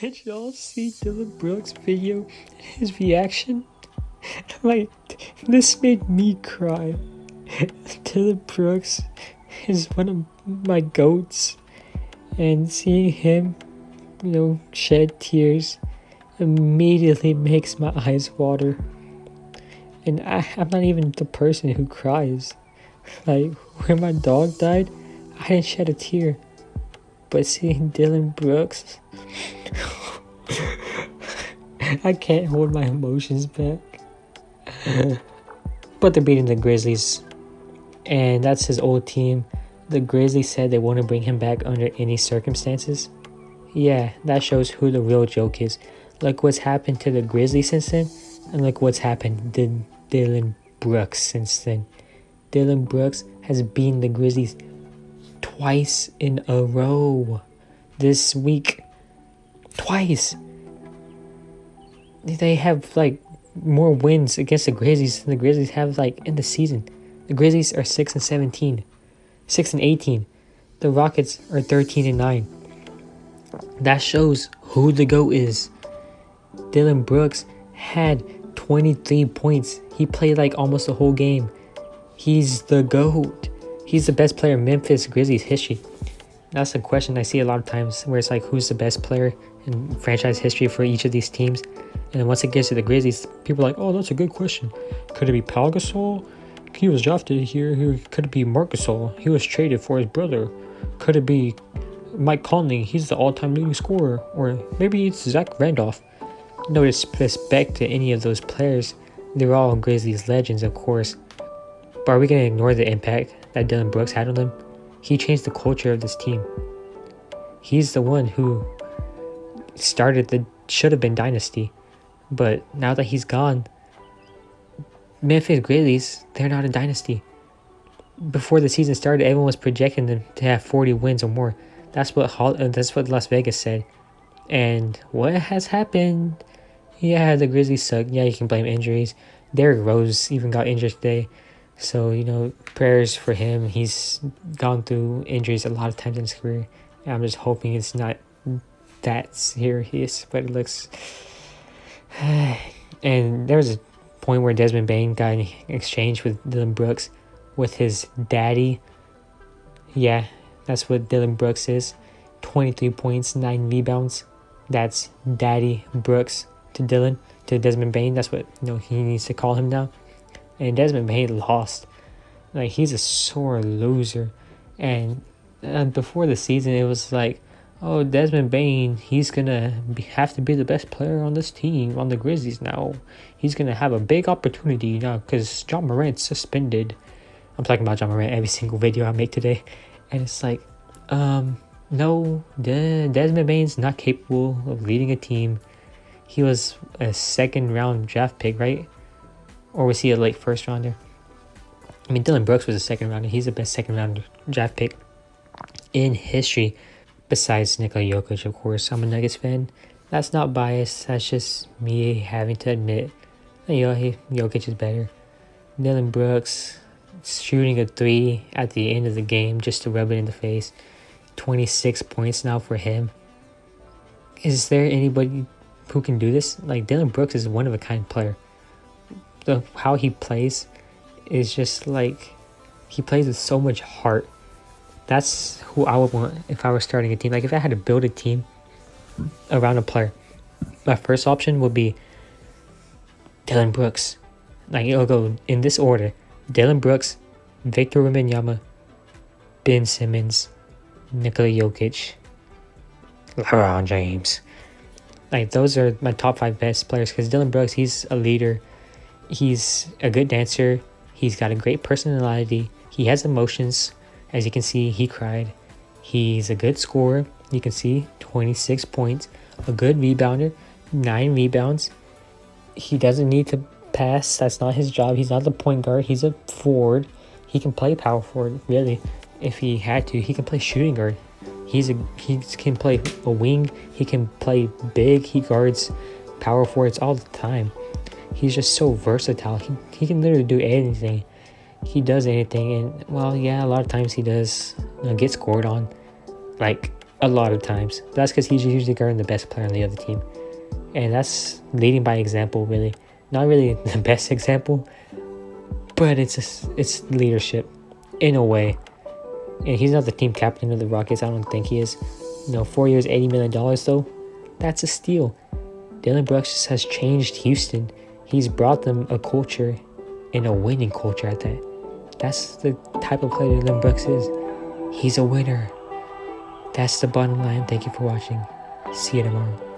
Did y'all see Dillon Brooks' video and his reaction? Like, this made me cry. Dillon Brooks is one of my goats, and seeing him, shed tears immediately makes my eyes water. And I'm not even the person who cries. Like, when my dog died, I didn't shed a tear. But seeing Dillon Brooks, I can't hold my emotions back. But they're beating the Grizzlies, and that's his old team. The Grizzlies said they want to bring him back under any circumstances. Yeah, that shows who the real joke is. Look what's happened to the Grizzlies since then, and look what's happened to Dillon Brooks since then. Dillon Brooks has beaten the Grizzlies twice in a row this week. Twice. They have more wins against the Grizzlies than the Grizzlies have in the season. The Grizzlies are 6-17, 6-18. The Rockets are 13-9. That shows who the GOAT is. Dillon Brooks had 23 points. He played almost the whole game. He's the GOAT. He's the best player in Memphis Grizzlies history. That's a question I see a lot of times, where it's who's the best player in franchise history for each of these teams. And then once it gets to the Grizzlies, people are like, oh, that's a good question. Could it be Pau Gasol? He was drafted here. Could it be Marc Gasol? He was traded for his brother. Could it be Mike Conley? He's the all-time leading scorer. Or maybe it's Zach Randolph. No disrespect to any of those players. They're all Grizzlies legends, of course. But are we going to ignore the impact that Dillon Brooks had on them? He changed the culture of this team. He's the one who started the should-have-been dynasty. But now that he's gone, Memphis Grizzlies, they're not a dynasty. Before the season started, everyone was projecting them to have 40 wins or more. That's what Las Vegas said. And what has happened? Yeah, the Grizzlies suck. Yeah, you can blame injuries. Derrick Rose even got injured today. So, prayers for him. He's gone through injuries a lot of times in his career. And I'm just hoping it's not that serious, but it looks... And there was a point where Desmond Bane got an exchange with Dillon Brooks with his daddy. Yeah, that's what Dillon Brooks is. 23 points, 9 rebounds. That's Daddy Brooks to Desmond Bane. That's what he needs to call him now. And Desmond Bane lost. He's a sore loser. And before the season, it was oh, Desmond Bane, he's going to have to be the best player on this team, on the Grizzlies now. He's going to have a big opportunity now because John Morant's suspended. I'm talking about John Morant every single video I make today. And it's no, Desmond Bane's not capable of leading a team. He was a second-round draft pick, right? Or was he a late first-rounder? I mean, Dillon Brooks was a second-rounder. He's the best second-round draft pick in history. Besides Nikola Jokic, of course. I'm a Nuggets fan. That's not biased. That's just me having to admit, Jokic is better. Dillon Brooks shooting a 3 at the end of the game just to rub it in the face. 26 points now for him. Is there anybody who can do this? Dillon Brooks is a one-of-a-kind player. How he plays is just he plays with so much heart. That's who I would want if I was starting a team. If I had to build a team around a player, my first option would be Dillon Brooks. It'll go in this order: Dillon Brooks, Victor Wembanyama, Ben Simmons, Nikola Jokic, LeBron James. Those are my top 5 best players because Dillon Brooks, he's a leader. He's a good dancer. He's got a great personality. He has emotions. As you can see, he cried. He's a good scorer. You can see 26 points. A good rebounder, 9 rebounds. He doesn't need to pass. That's not his job. He's not the point guard. He's a forward. He can play power forward, really. If he had to, he can play shooting guard. He can play a wing. He can play big. He guards power forwards all the time. He's just so versatile. He can literally do anything. He does anything, and a lot of times he does get scored on. a lot of times. That's because he's usually guarding the best player on the other team. And that's leading by example, really. Not really the best example, but it's leadership in a way. And he's not the team captain of the Rockets. I don't think he is. 4 years, $80 million, though. That's a steal. Dillon Brooks has changed Houston. He's brought them a culture, and a winning culture at that. That's the type of player Dillon Brooks is. He's a winner. That's the bottom line. Thank you for watching. See you tomorrow.